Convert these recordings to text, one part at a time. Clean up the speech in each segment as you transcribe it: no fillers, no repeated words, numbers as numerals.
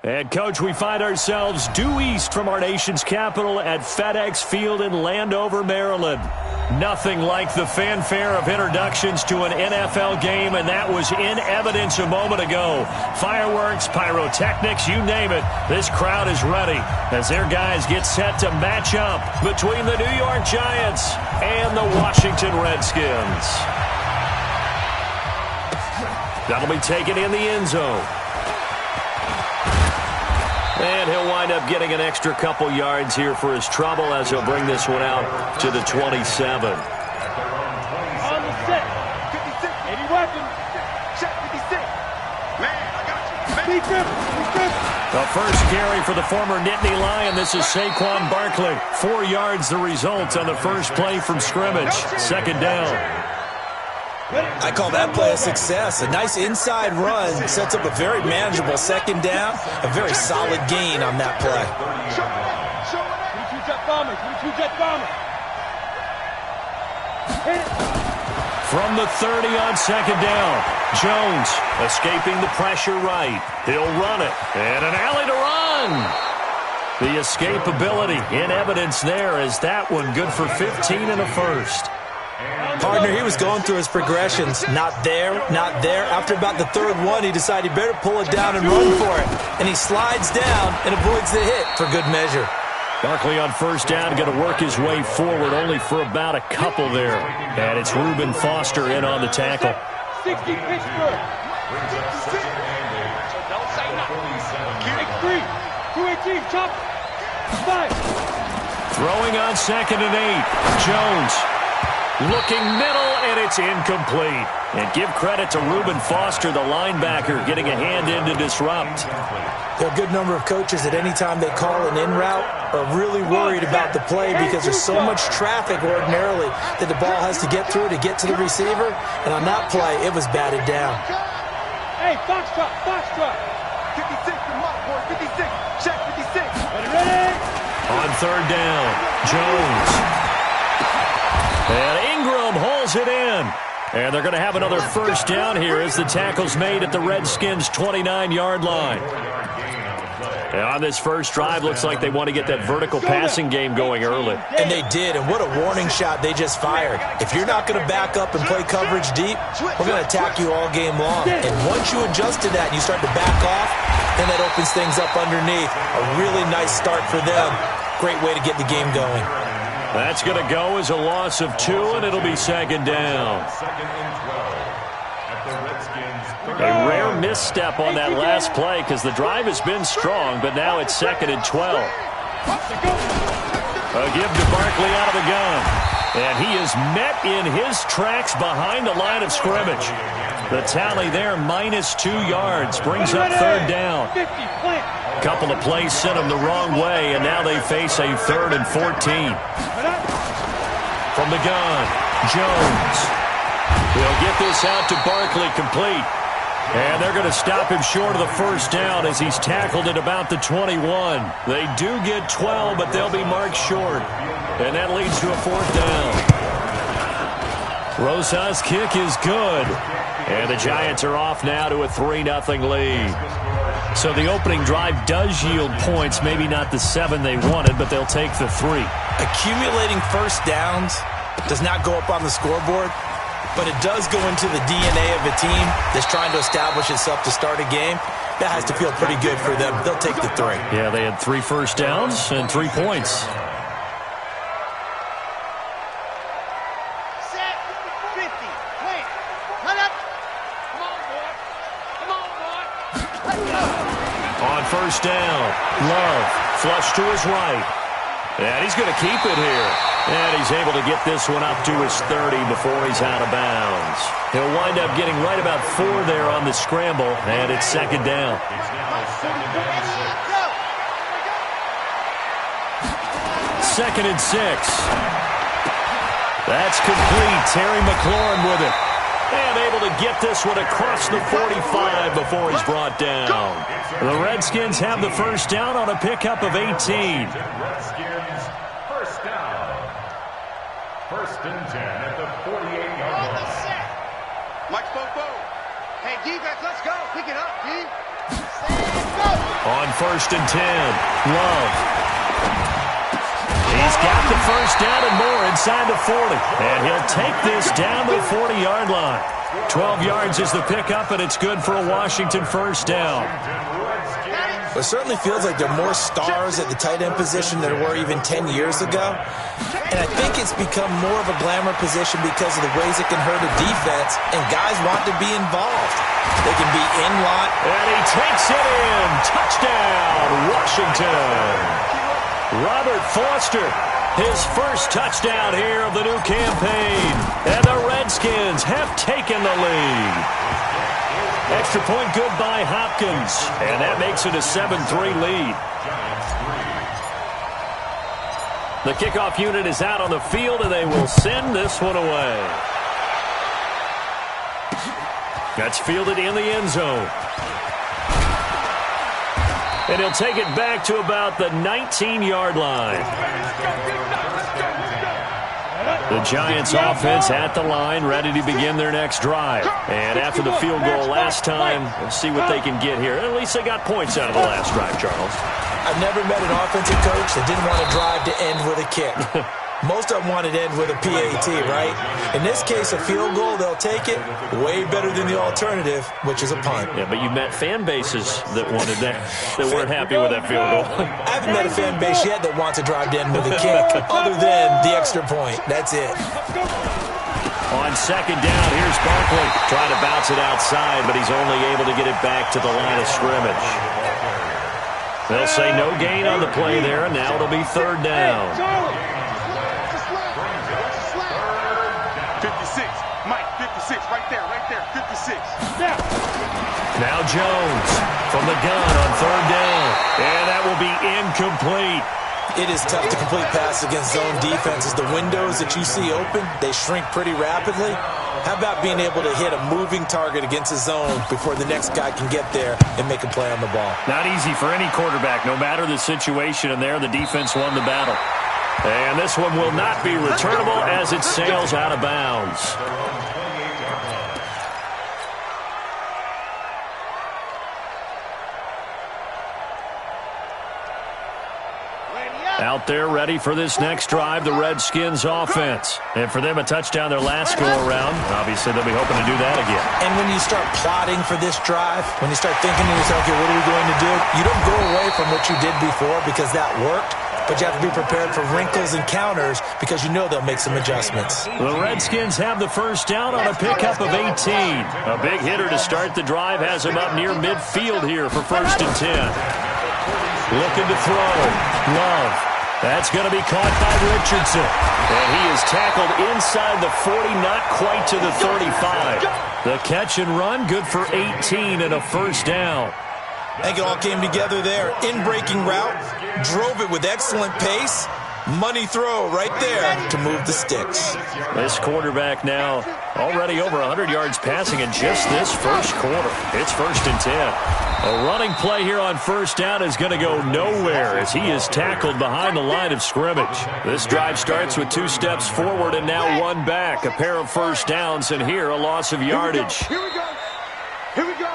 And, Coach, we find ourselves due east from our nation's capital at FedEx Field in Landover, Maryland. Nothing like the fanfare of introductions to an NFL game, and that was in evidence a moment ago. Fireworks, pyrotechnics, you name it. This crowd is ready as their guys get set to match up between the New York Giants and the Washington Redskins. That'll be taken in the end zone. And he'll wind up getting an extra couple yards here for his trouble as he'll bring this one out to the 27. On the set. 56. 80 weapons. Check 56. Man, I got you. The first carry for the former Nittany Lion. This is Saquon Barkley. 4 yards the result on the first play from scrimmage. Second down. I call that play a success. A nice inside run sets up a very manageable second down. A very solid gain on that play. From the 30 on second down, Jones escaping the pressure right. He'll run it. And an alley to run. The escapability in evidence there as that one good for 15 and a first. Partner, he was going through his progressions. Not there, not there. After about the third one, he decided he better pull it down and run for it. And he slides down and avoids the hit for good measure. Barkley on first down, going to work his way forward only for about a couple there. And it's Reuben Foster in on the tackle. 60 Pittsburgh. 3. 218, chop. 5. Throwing on second and 8. Jones. Looking middle, and it's incomplete. And give credit to Reuben Foster, the linebacker, getting a hand in to disrupt. There are a good number of coaches at any time they call an in route are really worried about the play because there's so much traffic ordinarily that the ball has to get through to get to the receiver. And on that play, it was batted down. Hey, Foxtrot, Foxtrot. 56 to Mark, 56. Check 56. Ready? On third down, Jones. And Ingram hauls it in. And they're going to have another first down here as the tackle's made at the Redskins' 29-yard line. And on this first drive, looks like they want to get that vertical passing game going early. And they did, and what a warning shot they just fired. If you're not going to back up and play coverage deep, we're going to attack you all game long. And once you adjust to that and you start to back off, then that opens things up underneath. A really nice start for them. Great way to get the game going. That's going to go as a loss of 2, and it'll be second down. A rare misstep on that last play because the drive has been strong, but now it's second and 12. A give to Barkley out of the gun. And he is met in his tracks behind the line of scrimmage. The tally there, -2 yards, brings up third down. A couple of plays sent them the wrong way, and now they face a 3rd and 14. From the gun, Jones. He'll get this out to Barkley, complete. And they're going to stop him short of the first down as he's tackled at about the 21. They do get 12, but they'll be marked short. And that leads to a 4th down. Rosa's kick is good. And the Giants are off now to a 3-0 lead. So the opening drive does yield points, maybe not the 7 they wanted, but they'll take the 3. Accumulating first downs does not go up on the scoreboard, but it does go into the DNA of a team that's trying to establish itself to start a game. That has to feel pretty good for them. They'll take the 3. Yeah, they had 3 first downs and 3 points. Set. 50. Wait. Run up. Come on, boy. Come on, boy. Let's go. On first down, Love, flush to his right. And he's going to keep it here. And he's able to get this one up to his 30 before he's out of bounds. He'll wind up getting right about 4 there on the scramble, and it's second down. Second and 6. That's complete. Terry McLaurin with it. And able to get this one across the 45 before he's brought down. The Redskins have the first down on a pickup of 18. Redskins first down. 1st and 10 at the 48-yard line. Mike Bobo. Hey, defense, let's go. Pick it up, D. Stand go. On 1st and 10, Love. He's got the first down and more inside the 40. And he'll take this down the 40-yard line. 12 yards is the pickup, and it's good for a Washington first down. It certainly feels like there are more stars at the tight end position than there were even 10 years ago. And I think it's become more of a glamour position because of the ways it can hurt a defense, and guys want to be involved. They can be in line. And he takes it in. Touchdown, Washington. Robert Foster, his first touchdown here of the new campaign. And the Redskins have taken the lead. Extra point good by Hopkins. And that makes it a 7-3 lead. The kickoff unit is out on the field, and they will send this one away. That's fielded in the end zone. And he'll take it back to about the 19-yard line. The Giants offense at the line, ready to begin their next drive. And after the field goal last time, we'll see what they can get here. At least they got points out of the last drive, Charles. I've never met an offensive coach that didn't want to drive to end with a kick. Most of them want it to end with a PAT, right? In this case, a field goal, they'll take it. Way better than the alternative, which is a punt. Yeah, but you met fan bases that wanted that, that weren't happy with that field goal. I haven't met a fan base yet that wants to drive to end with a kick, other than the extra point. That's it. On second down, here's Barkley. Trying to bounce it outside, but he's only able to get it back to the line of scrimmage. They'll say no gain on the play there, and now it'll be third down. 56. Mike, 56. Right there, 56. Now Jones from the gun on third down. And that will be incomplete. It is tough to complete passes against zone defenses. The windows that you see open, they shrink pretty rapidly. How about being able to hit a moving target against a zone before the next guy can get there and make a play on the ball? Not easy for any quarterback, no matter the situation. And there, the defense won the battle. And this one will not be returnable as it sails out of bounds. Out there ready for this next drive, the Redskins offense. And for them, a touchdown their last go-around. Obviously, they'll be hoping to do that again. And when you start plotting for this drive, when you start thinking to yourself, okay, what are we going to do? You don't go away from what you did before because that worked. But you have to be prepared for wrinkles and counters because you know they'll make some adjustments. The Redskins have the first down on a pickup of 18. A big hitter to start the drive has him up near midfield here for 1st and 10. Looking to throw. Love. That's going to be caught by Richardson. And he is tackled inside the 40, not quite to the 35. The catch and run, good for 18 and a first down. I think it all came together there. In-breaking route, drove it with excellent pace. Money throw right there to move the sticks. This quarterback now already over 100 yards passing in just this first quarter. It's 1st and 10. A running play here on first down is going to go nowhere as he is tackled behind the line of scrimmage. This drive starts with 2 steps forward and now 1 back. A pair of first downs, and here a loss of yardage. Here we go. Here we go.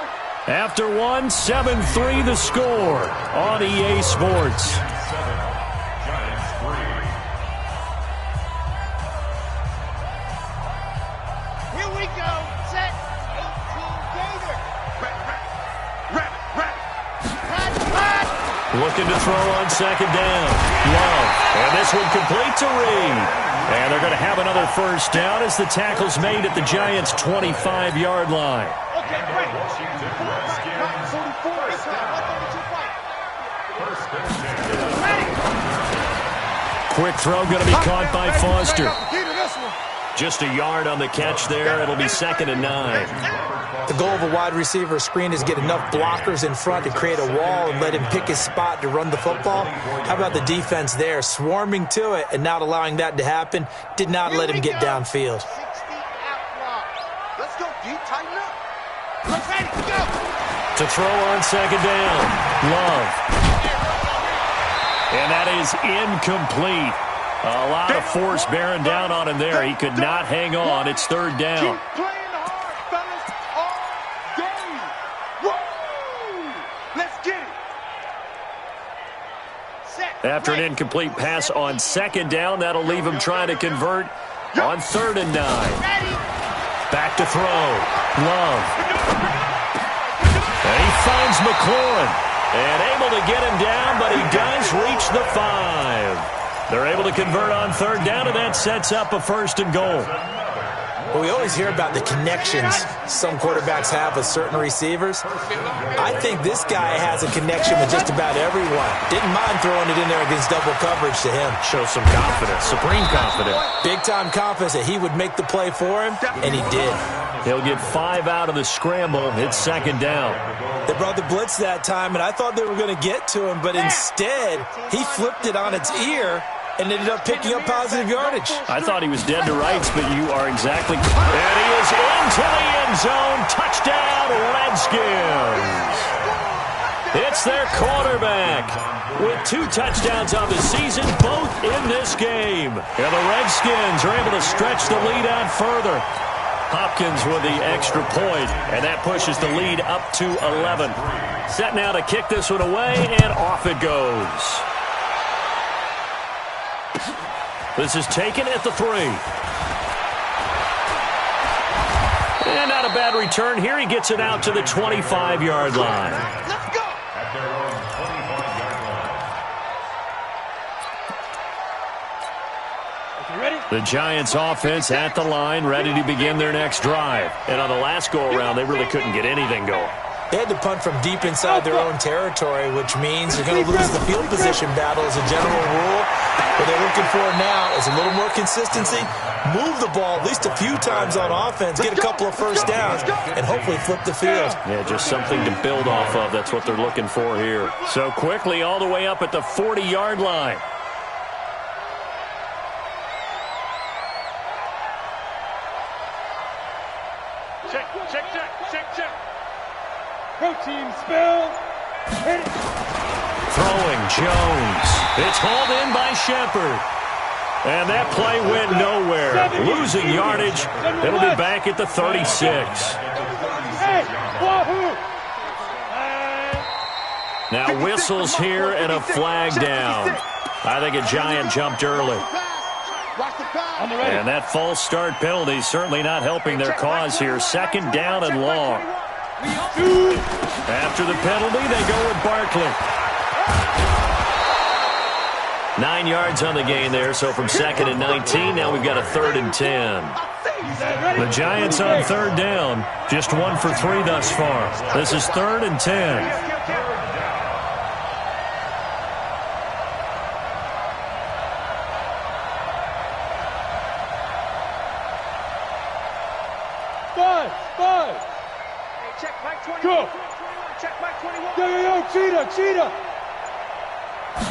After 1, 7-3 the score on EA Sports. Here we go. Set. 18 Gator. Rabbit. Looking to throw on second down. Love. And this one complete to Reed. And they're going to have another first down as the tackle's made at the Giants' 25-yard line. Okay, great. Quick throw going to be caught by Foster. Just a yard on the catch there. It'll be 2nd and 9. The goal of a wide receiver screen is get enough blockers in front to create a wall and let him pick his spot to run the football. How about the defense there, swarming to it and not allowing that to happen? Did not let him get downfield. 60 out block. Let's go, D. Tighten up. Let's ready. Go. To throw on second down. Love. And that is incomplete. A lot of force bearing down on him there. He could not hang on. It's 3rd down. Keep playing hard, fellas, all day. Woo! Let's get it. After an incomplete pass on second down, that'll leave him trying to convert on 3rd and 9. Back to throw. Love. And he finds McLaurin. And able to get him down, but he does reach the 5. They're able to convert on 3rd down, and that sets up a 1st and goal. Well, we always hear about the connections some quarterbacks have with certain receivers. I think this guy has a connection with just about everyone. Didn't mind throwing it in there against double coverage to him. Shows some confidence, supreme confidence. Big-time confidence that he would make the play for him, and he did. He'll get 5 out of the scramble. It's 2nd down. They brought the blitz that time, and I thought they were going to get to him, but instead, he flipped it on its ear and ended up picking up positive yardage. I thought he was dead to rights, but you are exactly... And he is into the end zone. Touchdown, Redskins. It's their quarterback with 2 touchdowns on the season, both in this game. And the Redskins are able to stretch the lead out further. Hopkins with the extra point, and that pushes the lead up to 11. Set now to kick this one away, and off it goes. This is taken at the 3. And not a bad return here. He gets it out to the 25-yard line. Let's go. At their own 25-yard line. You ready? The Giants offense at the line, ready to begin their next drive. And on the last go-around, they really couldn't get anything going. They had to punt from deep inside their own territory, which means they're going to lose the field position battle as a general rule. What they're looking for now is a little more consistency, move the ball at least a few times on offense, get a couple of first downs, and hopefully flip the field. Yeah, just something to build off of. That's what they're looking for here. So quickly all the way up at the 40-yard line. Check. Protein spill. Hit it. Throwing Jones. It's hauled in by Shepard. And that play went nowhere. Losing yardage. It'll be back at the 36. Hey, wahoo! Now whistles here and a flag down. I think a Giant jumped early. And that false start penalty is certainly not helping their cause here. 2nd down and long. After the penalty, they go with Barkley. 9 yards on the gain there, so from 2nd and 19, now we've got a 3rd and 10. The Giants on 3rd down, just 1 for 3 thus far. This is 3rd and 10. Five. Check Mike 21. Go. Check Mike 21. Yo, cheetah.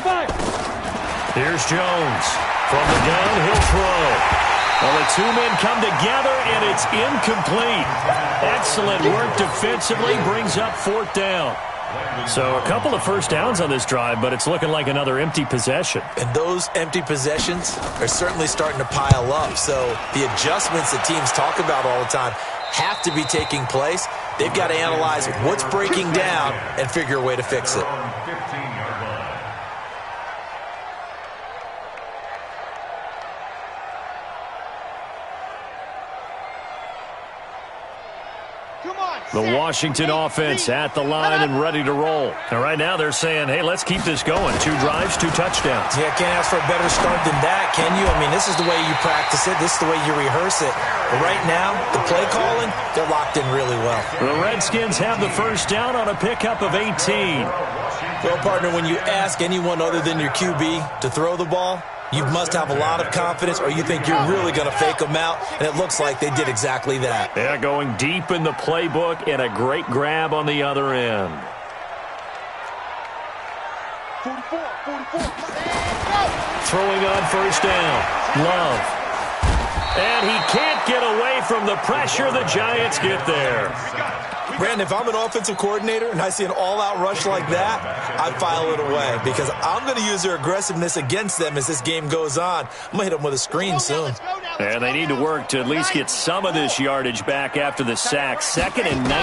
5. Here's Jones. From the gun, he'll throw. Well, the 2 men come together, and it's incomplete. Excellent work defensively, brings up 4th down. So a couple of first downs on this drive, but it's looking like another empty possession. And those empty possessions are certainly starting to pile up. So the adjustments that teams talk about all the time have to be taking place. They've got to analyze what's breaking down and figure a way to fix it. 15-yard line. The Washington offense at the line and ready to roll. And right now they're saying, hey, let's keep this going. 2 drives, 2 touchdowns. Yeah, can't ask for a better start than that, can you? I mean, this is the way you practice it. This is the way you rehearse it. But right now, the play calling, they're locked in really well. The Redskins have the first down on a pickup of 18. Well, partner, when you ask anyone other than your QB to throw the ball, you must have a lot of confidence, or you think you're really going to fake them out, and it looks like they did exactly that. Yeah, going deep in the playbook and a great grab on the other end. 44. Throwing on first down. Love. And he can't get away from the pressure. The Giants get there. Brandon, if I'm an offensive coordinator and I see an all-out rush like that, I file it away because I'm going to use their aggressiveness against them as this game goes on. I'm going to hit them with a screen soon. And they need to work to at least get some of this yardage back after the sack. 2nd and 19.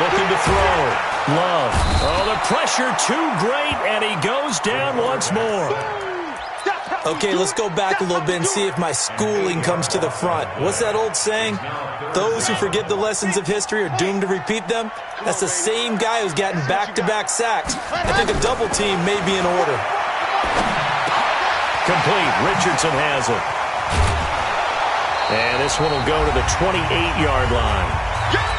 Looking to throw. Love. Oh, the pressure too great, and he goes down once more. Okay, let's go back a little bit and see if my schooling comes to the front. What's that old saying? Those who forget the lessons of history are doomed to repeat them. That's the same guy who's gotten back-to-back sacks. I think a double team may be in order. Complete. Richardson has it. And this one will go to the 28-yard line.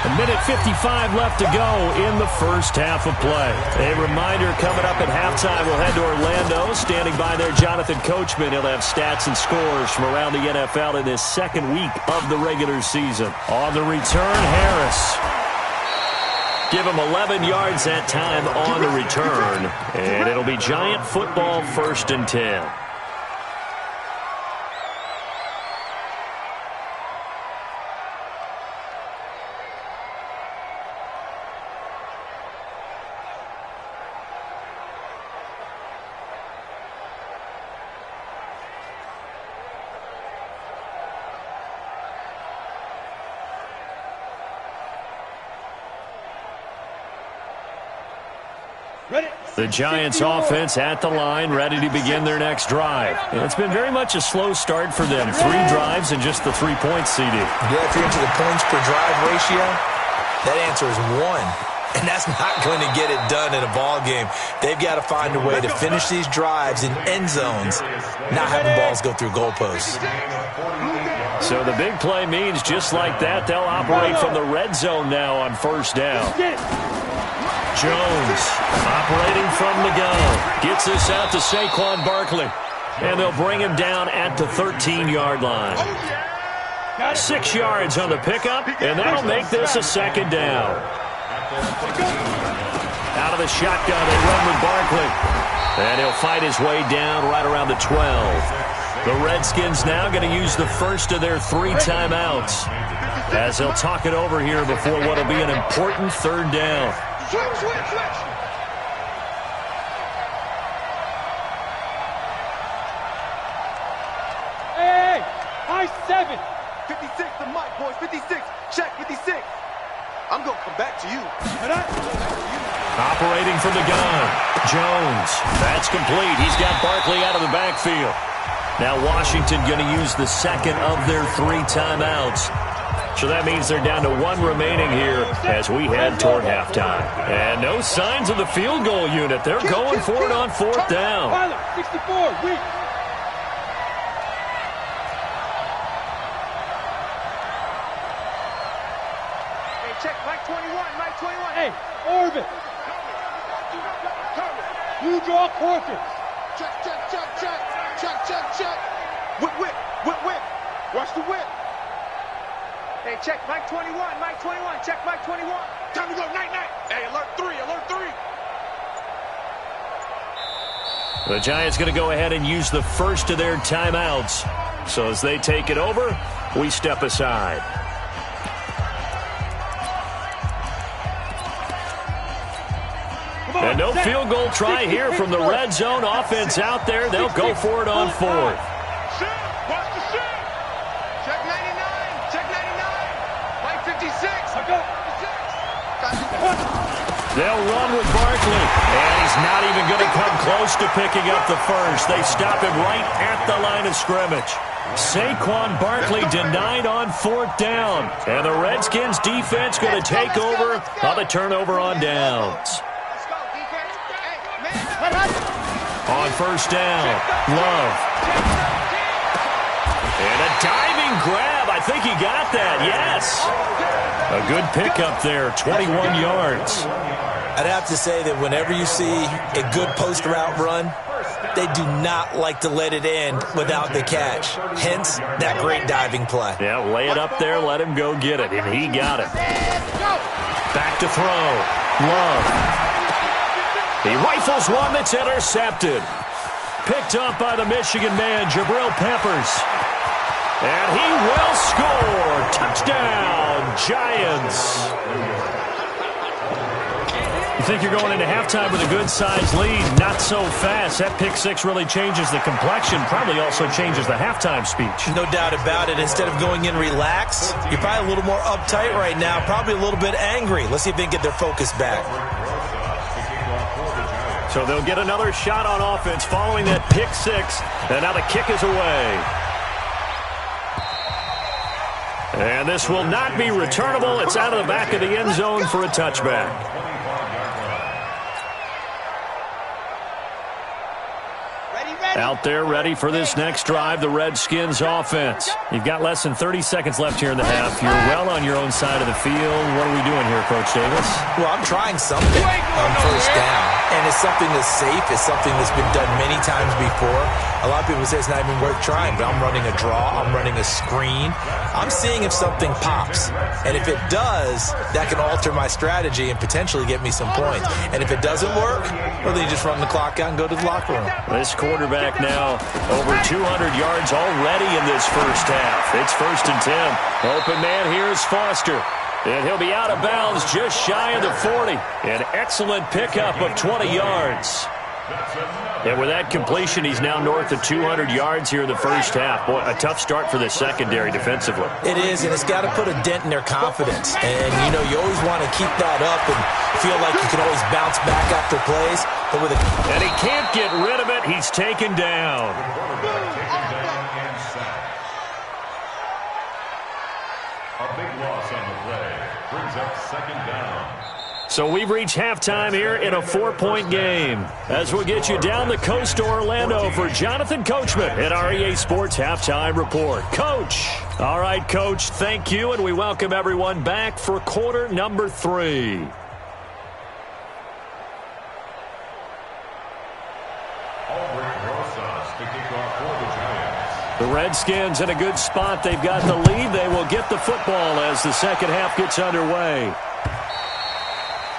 A minute 55 left to go in the first half of play. A reminder, coming up at halftime, we'll head to Orlando. Standing by there, Jonathan Coachman. He'll have stats and scores from around the NFL in this second week of the regular season. On the return, Harris. Give him 11 yards that time on the return. And it'll be Giant football, 1st and 10. The Giants offense at the line, ready to begin their next drive. And it's been very much a slow start for them. 3 drives and just the 3 points, CD. Yeah, if you're into the points per drive ratio, that answer is 1. And that's not going to get it done in a ball game. They've got to find a way to finish these drives in end zones, not having balls go through goalposts. So the big play means just like that, they'll operate from the red zone now on 1st down. Jones operating from the gun. Gets this out to Saquon Barkley. And they'll bring him down at the 13-yard line. 6 yards on the pickup, and that'll make this a 2nd down. Out of the shotgun, they run with Barkley. And he'll fight his way down right around the 12. The Redskins now going to use the first of their 3 timeouts, as they'll talk it over here before what will be an important 3rd down. Switch. Hey, high 7. 56 to Mike, boys. 56. Check 56. I'm going to come back to you. Operating from the gun. Jones. That's complete. He's got Barkley out of the backfield. Now Washington going to use the 2nd of their 3 timeouts. So that means they're down to 1 remaining here as we head toward halftime. And no signs of the field goal unit. They're going for it on 4th down. 64, weak. Hey, check Mike 21. Mike 21. Hey, Orbit. You draw quarters. Check. Whip. Watch the whip. Hey, check Mike 21. Mike 21. Check Mike 21. Time to go. Night. Hey, alert 3. The Giants going to go ahead and use the first of their timeouts. So as they take it over, we step aside. And no field goal try here from the red zone. Offense out there. They'll go for it on 4th. Watch the shit. Check 99. Check 99. Mike 56. They'll run with Barkley. And he's not even going to come close to picking up the first. They stop him right at the line of scrimmage. Saquon Barkley denied on 4th down. And the Redskins defense going to take over on the turnover on downs. On 1st down, Love. And a diving grab. I think he got that, yes. A good pickup there, 21 yards. I'd have to say that whenever you see a good post route run, they do not like to let it end without the catch. Hence, that great diving play. Yeah, lay it up there, let him go get it, and he got it. Back to throw. Love. He rifles one that's intercepted. Picked up by the Michigan man, Jabril Peppers. And he will score. Touchdown, Giants. You think you're going into halftime with a good-sized lead? Not so fast. That pick 6 really changes the complexion, probably also changes the halftime speech. No doubt about it. Instead of going in relaxed, you're probably a little more uptight right now, probably a little bit angry. Let's see if they can get their focus back. So they'll get another shot on offense following that pick six. And now the kick is away. And this will not be returnable. It's out of the back of the end zone for a touchback. Out there ready for this next drive, the Redskins offense. You've got less than 30 seconds left here in the half. You're well on your own side of the field. What are we doing here, Coach Davis? Well, I'm trying something on first down. And it's something that's safe. It's something that's been done many times before. A lot of people say it's not even worth trying, but I'm running a draw. I'm running a screen. I'm seeing if something pops. And if it does, that can alter my strategy and potentially get me some points. And if it doesn't work, well, then you just run the clock out and go to the locker room. This quarterback now over 200 yards already in this first half. It's 1st and 10. Open man here is Foster. And he'll be out of bounds just shy of the 40. An excellent pickup of 20 yards. And with that completion, he's now north of 200 yards here in the first half. Boy, a tough start for the secondary defensively. It is, and it's got to put a dent in their confidence. And, you know, you always want to keep that up and feel like you can always bounce back after plays. But with and he can't get rid of it. He's taken down. A big loss on the play brings up 2nd down. So we've reached halftime here in a 4-point game. As we'll get you down the coast to Orlando for Jonathan Coachman at our EA Sports Halftime Report. Coach. All right, Coach, thank you, and we welcome everyone back for quarter number 3. The Redskins in a good spot. They've got the lead. They will get the football as the second half gets underway.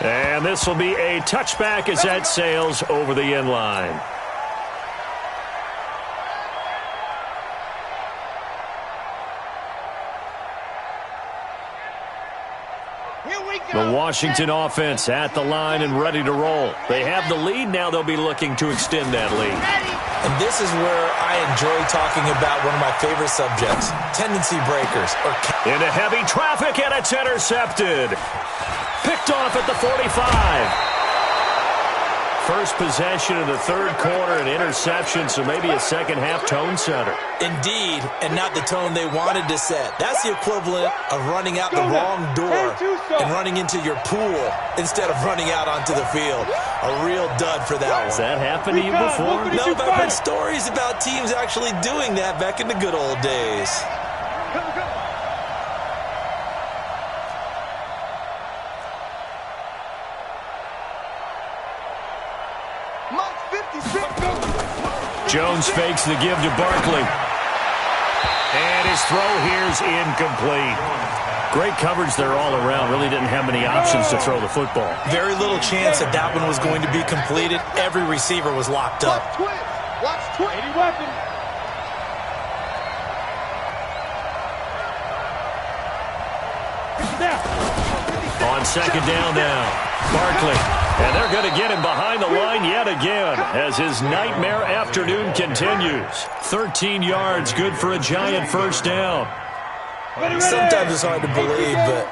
And this will be a touchback as that sails over the end line. The Washington offense at the line and ready to roll. They have the lead now. They'll be looking to extend that lead. And this is where I enjoy talking about one of my favorite subjects, tendency breakers. Into heavy traffic, and it's intercepted. Picked off at the 45. First possession of the third quarter, an interception, so maybe a second-half tone setter. Indeed, and not the tone they wanted to set. That's the equivalent of running out the wrong door and running into your pool instead of running out onto the field. A real dud for that one. Has that happened to you before? No, but I've heard stories about teams actually doing that back in the good old days. Jones fakes the give to Barkley. And his throw here's incomplete. Great coverage there all around. Really didn't have many options to throw the football. Very little chance that that one was going to be completed. Every receiver was locked up. Watch twit. Weapon. On second down now, Barkley. And they're going to get him behind the line yet again as his nightmare afternoon continues. 13 yards, good for a giant first down. Sometimes it's hard to believe, but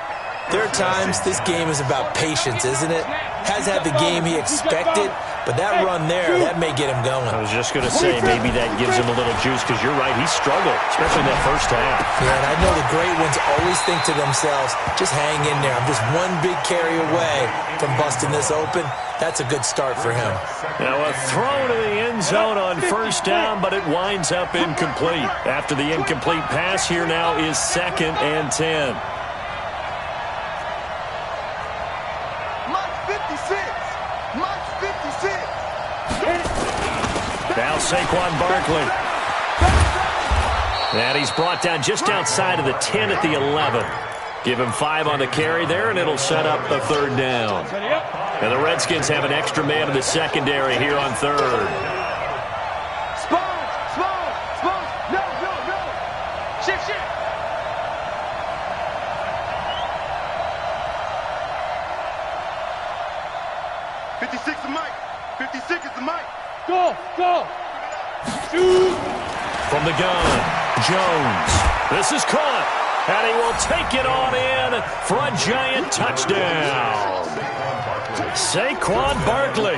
there are times this game is about patience, isn't it? Has had the game he expected, but that run there, that may get him going. I was just going to say maybe that gives him a little juice because you're right, he struggled, especially in that first half. Yeah, and I know the great ones always think to themselves, just hang in there. I'm just one big carry away from busting this open. That's a good start for him. Now a throw to the end zone on first down, but it winds up incomplete. After the incomplete pass, here now is 2nd and 10. Now Saquon Barkley. And he's brought down just outside of the 10 at the 11. Give him 5 on the carry there, and it'll set up a third down. And the Redskins have an extra man in the secondary here on third. No. Shift. 56 is Mike. 56 is the Mike. Go. Shoot. From the gun, Jones. This is caught, and he will take it on in for a giant touchdown. Saquon Barkley,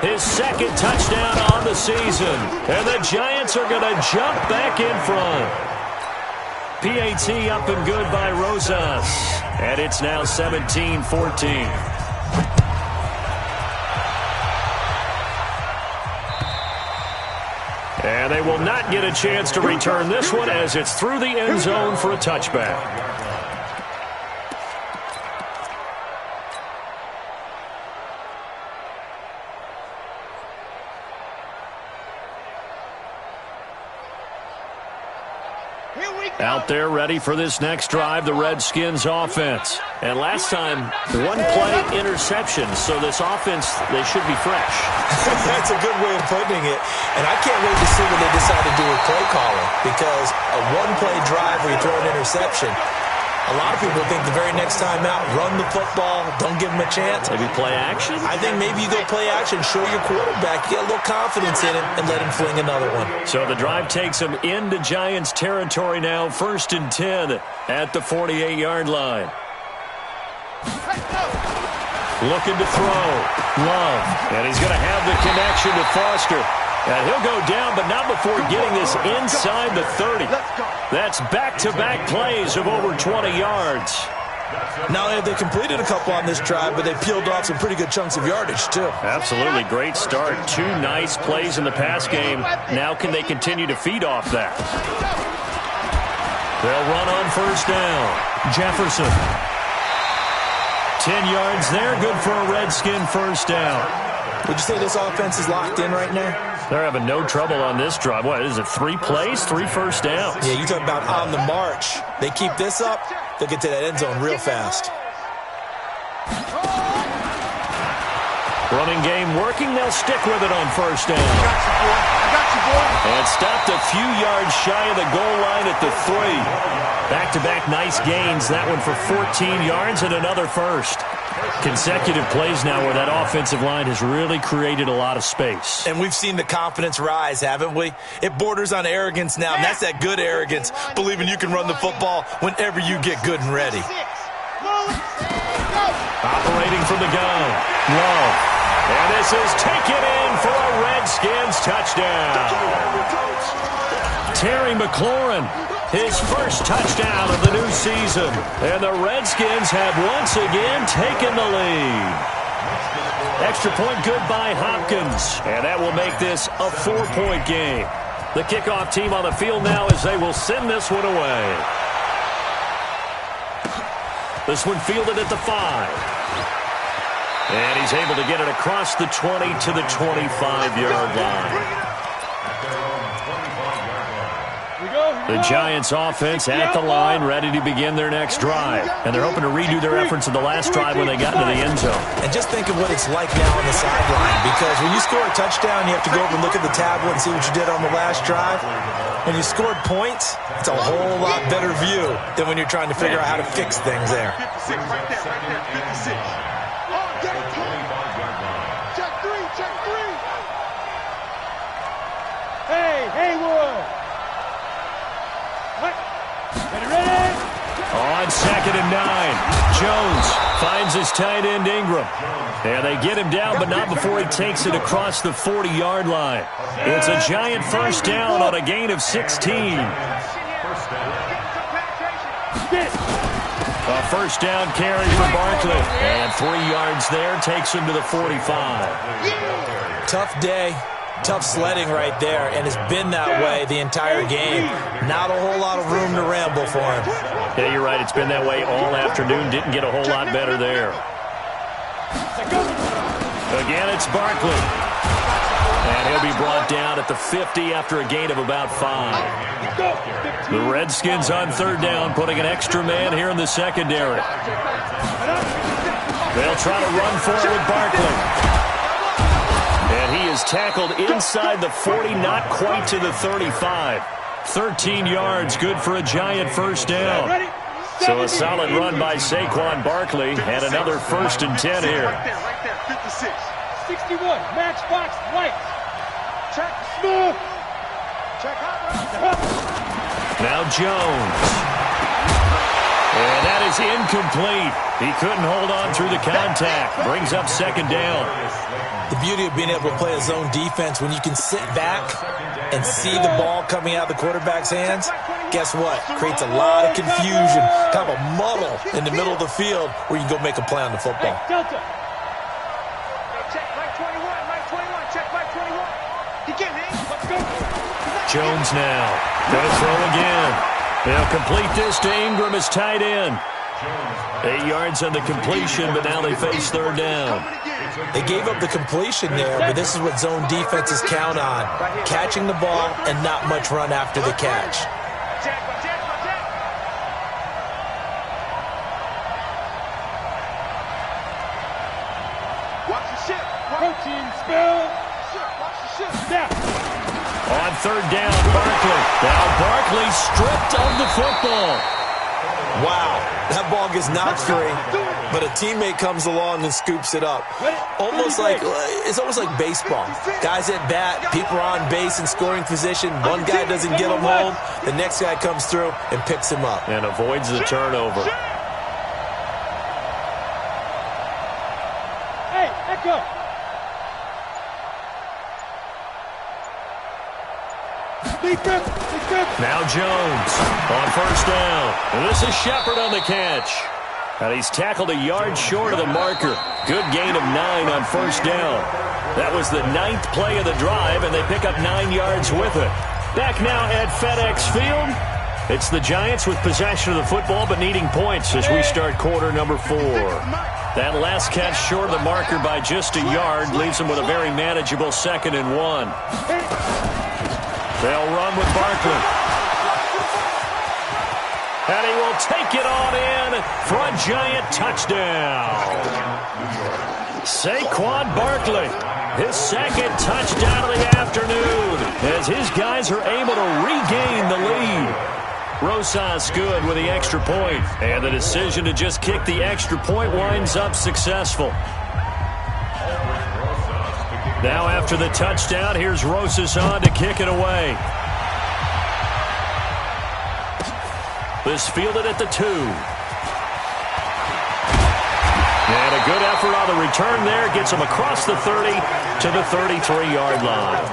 his second touchdown on the season. And the Giants are going to jump back in front. PAT up and good by Rosas. And it's now 17-14. And they will not get a chance to return this one as it's through the end zone for a touchback. Out there ready for this next drive, the Redskins offense. And last time, one play interception, so this offense, they should be fresh. That's a good way of putting it. And I can't wait to see what they decide to do with play calling, because a one-play drive where you throw an interception, a lot of people think the very next time out, run the football, don't give them a chance. Maybe play action? I think maybe you go play action, show your quarterback, get a little confidence in him, and let him fling another one. So the drive takes them into Giants territory now, 1st and 10 at the 48-yard line. Looking to throw. Love. And he's going to have the connection to Foster. And he'll go down, but not before getting this inside the 30. That's back-to-back plays of over 20 yards. Not only have they completed a couple on this drive, but they peeled off some pretty good chunks of yardage, too. Absolutely. Great start. 2 nice plays in the pass game. Now can they continue to feed off that? They'll run on 1st down. Jefferson. 10 yards there. Good for a Redskin 1st down. Would you say this offense is locked in right now? They're having no trouble on this drive. What is it, 3 plays, 3 first downs? Yeah, you talk about on the march. They keep this up, they'll get to that end zone real fast. Running game working. They'll stick with it on 1st down. I got you, boy. And stopped a few yards shy of the goal line at the 3. Back-to-back nice gains. That one for 14 yards and another first. Consecutive plays now where that offensive line has really created a lot of space. And we've seen the confidence rise, haven't we? It borders on arrogance now, and that's that good arrogance, believing you can run the football whenever you get good and ready. Operating from the gun. Love. And this is taken in for a Redskins touchdown. Terry McLaurin, his first touchdown of the new season. And the Redskins have once again taken the lead. Extra point good by Hopkins. And that will make this a 4-point game. The kickoff team on the field now as they will send this one away. This one fielded at the 5. And he's able to get it across the 20 to the 25-yard line. The Giants offense at the line, ready to begin their next drive. And they're hoping to redo their efforts in the last drive when they got into the end zone. And just think of what it's like now on the sideline, because when you score a touchdown, you have to go over and look at the tablet and see what you did on the last drive. When you scored points, it's a whole lot better view than when you're trying to figure out how to fix things there. 56 right there, 56. Check 3, check 3. Hey, Haywood. Ready? On 2nd and 9, Jones finds his tight end Ingram. And they get him down, but not before he takes it across the 40-yard line. It's a Giant first down on a gain of 16. A first down carry for Barkley. And 3 yards there takes him to the 45. Tough day. Tough sledding right there, and it's been that way the entire game. Not a whole lot of room to ramble for him. Yeah, you're right. It's been that way all afternoon. Didn't get a whole lot better there. Again, it's Barkley. And he'll be brought down at the 50 after a gain of about 5. The Redskins on 3rd down, putting an extra man here in the secondary. They'll try to run for it with Barkley. And he is tackled inside the 40, not quite to the 35. 13 yards, good for a Giant first down. So a solid run by Saquon Barkley, and another 1st and 10 here. Right there, 56. 61, Matchbox White. Check Smooth. Check out. Now Jones. And that is incomplete. He couldn't hold on through the contact. Brings up second down. The beauty of being able to play a zone defense, when you can sit back and see the ball coming out of the quarterback's hands, guess what? Creates a lot of confusion, kind of a muddle in the middle of the field where you can go make a play on the football. Hey, Delta. Hey, check Mike 21, Mike 21, check Mike 21. He can't hang. Let's go. Jones now. Gonna throw again. They'll complete this to Ingram as tight end. 8 yards on the completion, but now they face third down. They gave up the completion there, but this is what zone defenses count on. Catching the ball and not much run after the catch. Watch the ship. Protein spill. Watch the ship. Snap. On third down, Barkley. Now Barkley stripped of the football. Wow, that ball gets knocked free, but a teammate comes along and scoops it up. It's almost like baseball. Guys at bat, people are on base in scoring position. One guy doesn't get him home, the next guy comes through and picks him up. And avoids the turnover. Hey, Echo. Now Jones on first down. And this is Shepard on the catch. And he's tackled a yard short of the marker. Good gain of 9 on first down. That was the 9th play of the drive, and they pick up 9 yards with it. Back now at FedEx Field. It's the Giants with possession of the football, but needing points as we start quarter number 4. That last catch short of the marker by just a yard leaves them with a very manageable 2nd and 1. They'll run with Barkley. And he will take it on in for a Giant touchdown. Saquon Barkley, his 2nd touchdown of the afternoon, as his guys are able to regain the lead. Rosas good with the extra point, and the decision to just kick the extra point winds up successful. Now after the touchdown, here's Rosas on to kick it away. This fielded at the 2. And a good effort on the return there. Gets him across the 30 to the 33-yard line.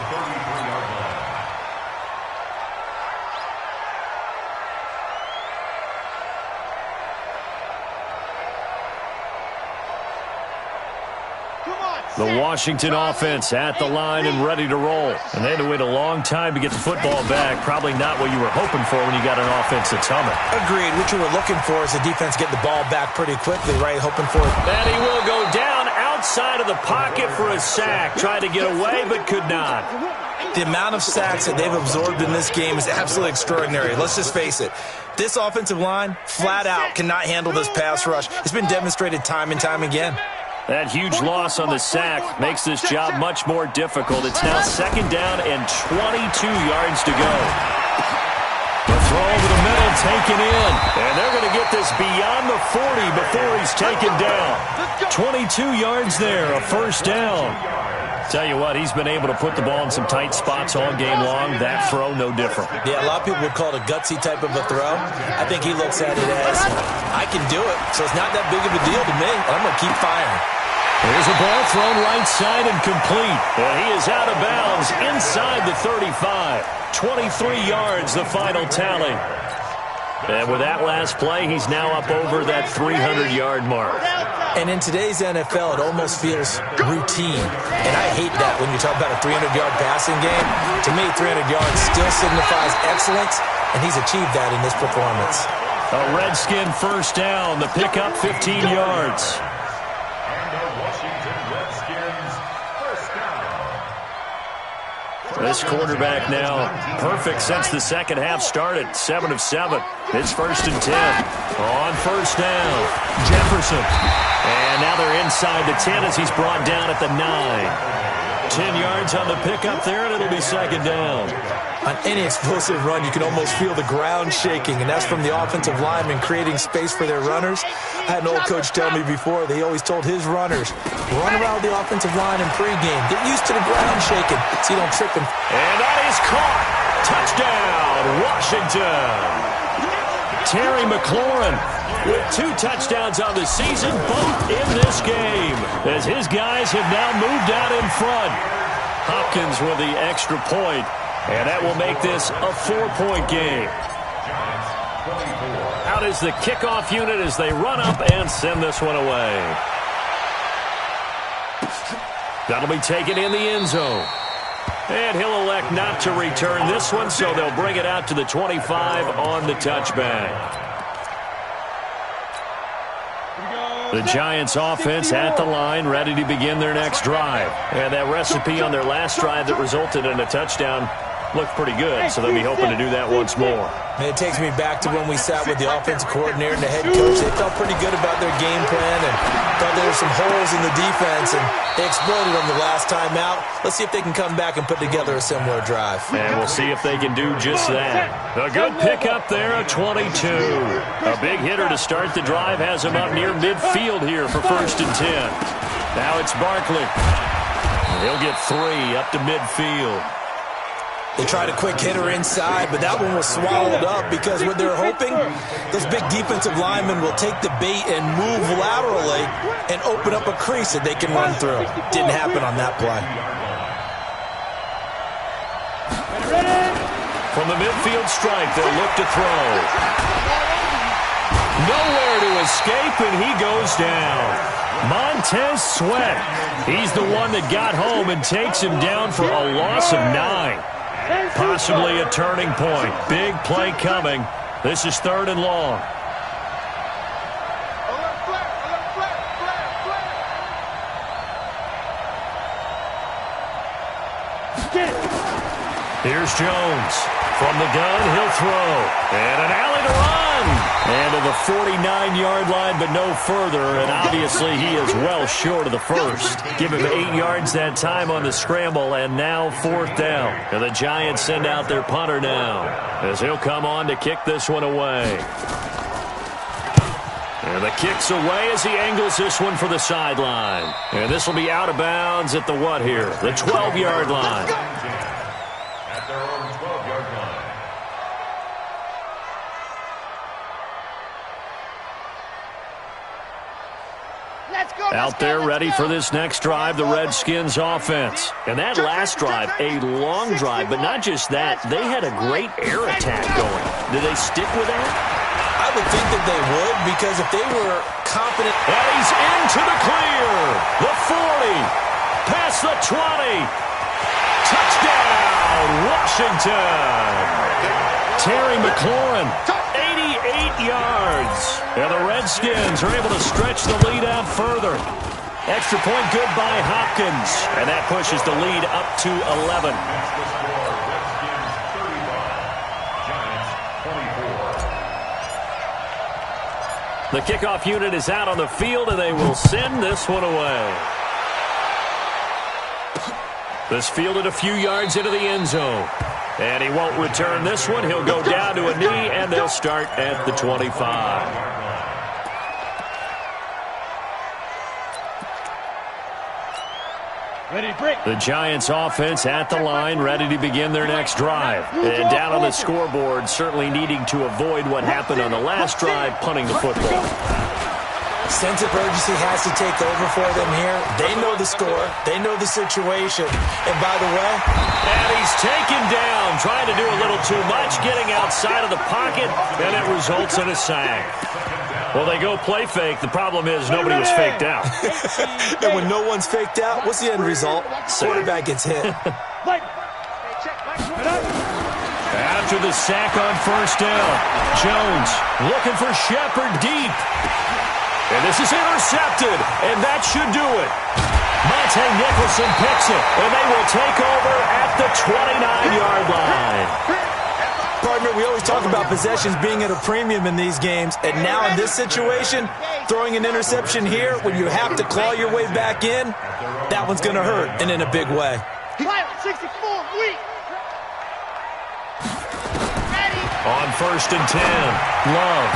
The Washington offense at the line and ready to roll. And they had to wait a long time to get the football back. Probably not what you were hoping for when you got an offense that's humming. Agreed. What you were looking for is the defense getting the ball back pretty quickly, right? Hoping for it. And he will go down outside of the pocket for a sack. Tried to get away, but could not. The amount of sacks that they've absorbed in this game is absolutely extraordinary. Let's just face it. This offensive line, flat out, cannot handle this pass rush. It's been demonstrated time and time again. That huge loss on the sack makes this job much more difficult. It's now 2nd down and 22 yards to go. The throw over the middle taken in. And they're going to get this beyond the 40 before he's taken down. 22 yards there, a first down. Tell you what, he's been able to put the ball in some tight spots all game long. That throw, no different. Yeah, a lot of people would call it a gutsy type of a throw. I think he looks at it as, I can do it, so it's not that big of a deal to me. I'm going to keep firing. There's a ball thrown right side and complete. And he is out of bounds inside the 35. 23 yards, the final tally. And with that last play, he's now up over that 300-yard mark. And in today's NFL, it almost feels routine. And I hate that when you talk about a 300-yard passing game. To me, 300 yards still signifies excellence, and he's achieved that in this performance. A Redskin first down, the pickup 15 yards. This quarterback now perfect since the second half started. 7 of 7. It's 1st and 10. On first down, Jefferson. And now they're inside the 10 as he's brought down at the 9. 10 yards on the pickup there, and it'll be 2nd down. On any explosive run, you can almost feel the ground shaking, and that's from the offensive linemen creating space for their runners. I had an old coach tell me before, they always told his runners, run around the offensive line in pregame. Get used to the ground shaking so you don't trip him. And that is caught. Touchdown, Washington. Terry McLaurin with 2 touchdowns on the season, both in this game, as his guys have now moved out in front. Hopkins with the extra point, and that will make this a 4-point game. Out is the kickoff unit as they run up and send this one away. That'll be taken in the end zone. And he'll elect not to return this one, so they'll bring it out to the 25 on the touchback. The Giants offense at the line, ready to begin their next drive. And that recipe on their last drive that resulted in a touchdown looked pretty good, so they'll be hoping to do that once more. And it takes me back to when we sat with the offensive coordinator and the head coach. They felt pretty good about their game plan and thought there were some holes in the defense, and they exploited them the last time out. Let's see if they can come back and put together a similar drive. And we'll see if they can do just that. A good pickup there, a 22. A big hitter to start the drive has him up near midfield here for 1st and 10. Now it's Barkley. He'll get 3 up to midfield. They tried a quick hitter inside, but that one was swallowed up because what they're hoping, those big defensive linemen will take the bait and move laterally and open up a crease that they can run through. Didn't happen on that play. From the midfield strike, they'll look to throw. Nowhere to escape, and he goes down. Montez Sweat. He's the one that got home and takes him down for a loss of 9. Possibly a turning point. Big play coming. This is 3rd and long. Here's Jones. From the gun, he'll throw. And an alley to run. And to the 49-yard line, but no further. And obviously, he is well short of the first. Give him 8 yards that time on the scramble, and now 4th down. And the Giants send out their punter now, as he'll come on to kick this one away. And the kick's away as he angles this one for the sideline. And this will be out of bounds at the what here? The 12-yard line. At their own 12-yard line. Out there ready for this next drive, the Redskins offense. And that last drive, a long drive, but not just that. They had a great air attack going. Did they stick with that? I would think that they would, because if they were confident. And he's into the clear. The 40. Past the 20. Touchdown, Washington. Terry McLaurin. 88 yards. And the Redskins are able to stretch the lead out further. Extra point good by Hopkins. And that pushes the lead up to 11. The kickoff unit is out on the field, and they will send this one away. This fielded a few yards into the end zone. And he won't return this one. He'll go down to a knee, and they'll start at the 25. The Giants offense at the line, ready to begin their next drive. And down on the scoreboard, certainly needing to avoid what happened on the last drive, punting the football. Sense of urgency has to take over for them here. They know the score. They know the situation. And by the way, and he's taken down, trying to do a little too much, getting outside of the pocket, and it results in a sack. Well, they go play fake. The problem is nobody was faked out. And when no one's faked out, what's the end result? Quarterback gets hit. After the sack on 1st down, Jones looking for Shepard deep. And this is intercepted, and that should do it. Monte Nicholson picks it, and they will take over at the 29-yard line. Partner, we always talk about possessions being at a premium in these games, and now in this situation, throwing an interception here when you have to claw your way back in, that one's going to hurt, and in a big way. 64, weak. On 1st and 10, Love.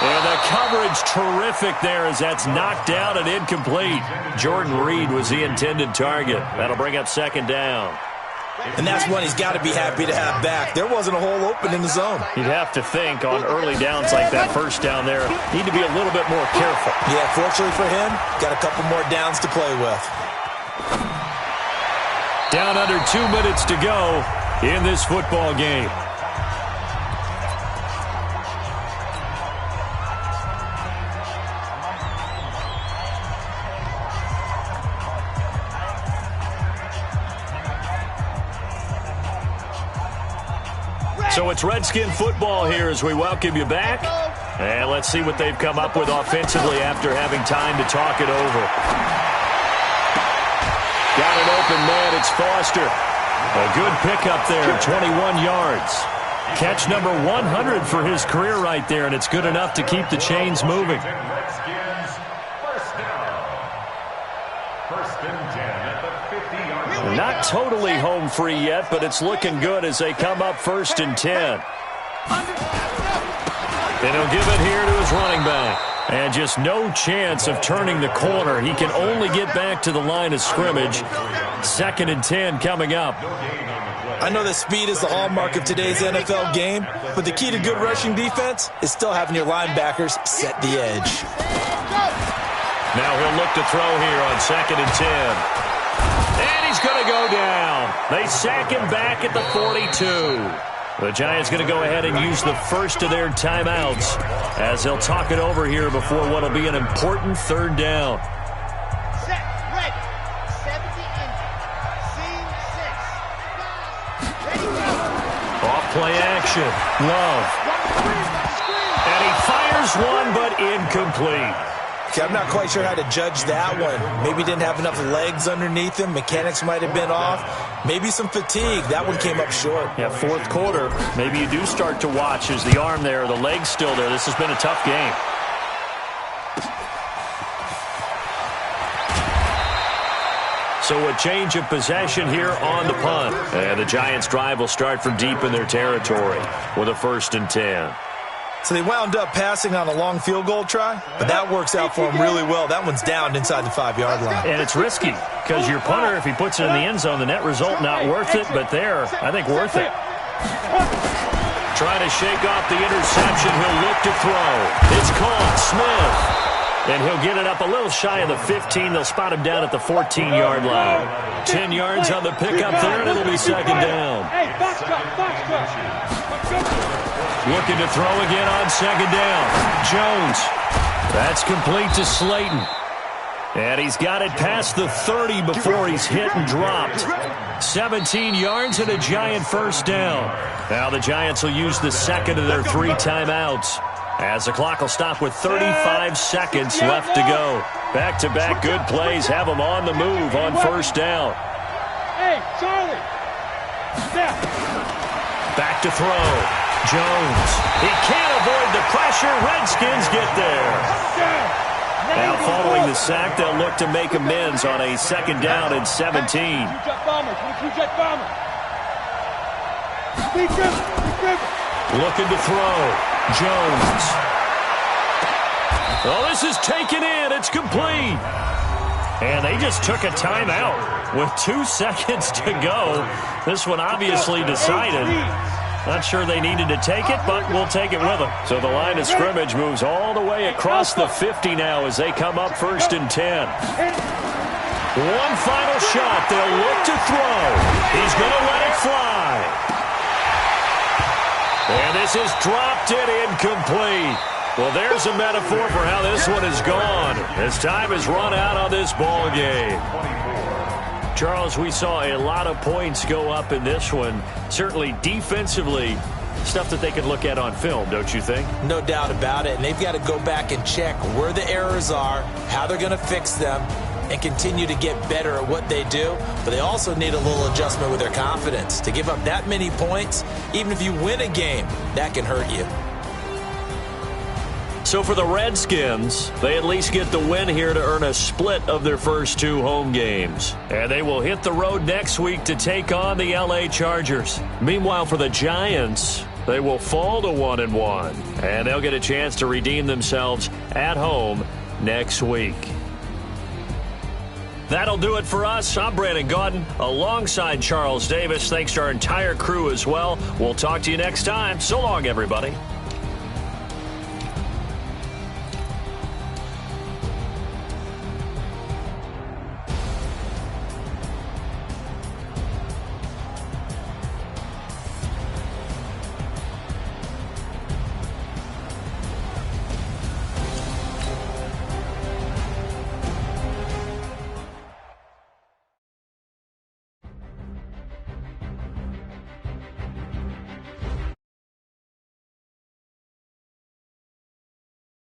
And the coverage terrific there as that's knocked down and incomplete. Jordan Reed was the intended target. That'll bring up 2nd down. And that's one he's got to be happy to have back. There wasn't a hole open in the zone. You'd have to think on early downs like that first down there, need to be a little bit more careful. Yeah, fortunately for him, got a couple more downs to play with. Down under 2 minutes to go in this football game. So it's Redskin football here as we welcome you back. And let's see what they've come up with offensively after having time to talk it over. Got an open man, it's Foster. A good pickup there, 21 yards. Catch number 100 for his career right there, and it's good enough to keep the chains moving. Not totally home free yet, but it's looking good as they come up 1st and 10. And he'll give it here to his running back. And just no chance of turning the corner. He can only get back to the line of scrimmage. 2nd and 10 coming up. I know that speed is the hallmark of today's NFL game, but the key to good rushing defense is still having your linebackers set the edge. Now he'll look to throw here on 2nd and 10. And he's going to go down. They sack him back at the 42. The Giants going to go ahead and use the first of their timeouts as they'll talk it over here before what will be an important 3rd down. Set, ready, 70 inches, scene 6. Ready, go. Off play action. Love. And he fires one, but incomplete. Okay, I'm not quite sure how to judge that one. Maybe didn't have enough legs underneath him. Mechanics might have been off. Maybe some fatigue. That one came up short. Yeah, 4th quarter. Maybe you do start to watch as the arm there, the leg's still there. This has been a tough game. So a change of possession here on the punt. And the Giants' drive will start from deep in their territory with a 1st and 10. So they wound up passing on a long field goal try, but that works out for them really well. That one's down inside the 5-yard line. And it's risky because your punter, if he puts it in the end zone, the net result not worth it, but there, I think worth it. Trying to shake off the interception. He'll look to throw. It's caught. Smith. And he'll get it up a little shy of the 15. They'll spot him down at the 14-yard line. 10 yards on the pickup there, and it'll be 2nd down. Hey, box cut. Looking to throw again on 2nd down. Jones. That's complete to Slayton. And he's got it past the 30 before he's hit and dropped. 17 yards and a Giant 1st down. Now the Giants will use the 2nd of their 3 timeouts, as the clock will stop with 35 seconds left to go. Back-to-back good plays have them on the move on 1st down. Hey, Charlie. Back to throw. Jones. He can't avoid the pressure. Redskins get there. Now following the sack, they'll look to make amends on a 2nd down and 17. Looking to throw. Jones. Oh, this is taken in. It's complete. And they just took a timeout with 2 seconds to go. This one obviously decided. Not sure they needed to take it, but we'll take it with them. So the line of scrimmage moves all the way across the 50 now as they come up 1st and 10. One final shot. They'll look to throw. He's going to let it fly. And this is dropped it incomplete. Well, there's a metaphor for how this one is gone. As time has run out on this ball game. Charles, we saw a lot of points go up in this one. Certainly defensively, stuff that they can look at on film, don't you think? No doubt about it. And they've got to go back and check where the errors are, how they're going to fix them, and continue to get better at what they do. But they also need a little adjustment with their confidence. To give up that many points, even if you win a game, that can hurt you. So for the Redskins, they at least get the win here to earn a split of their first 2 home games. And they will hit the road next week to take on the LA Chargers. Meanwhile, for the Giants, they will fall to 1-1. And they'll get a chance to redeem themselves at home next week. That'll do it for us. I'm Brandon Gaudin alongside Charles Davis. Thanks to our entire crew as well. We'll talk to you next time. So long, everybody.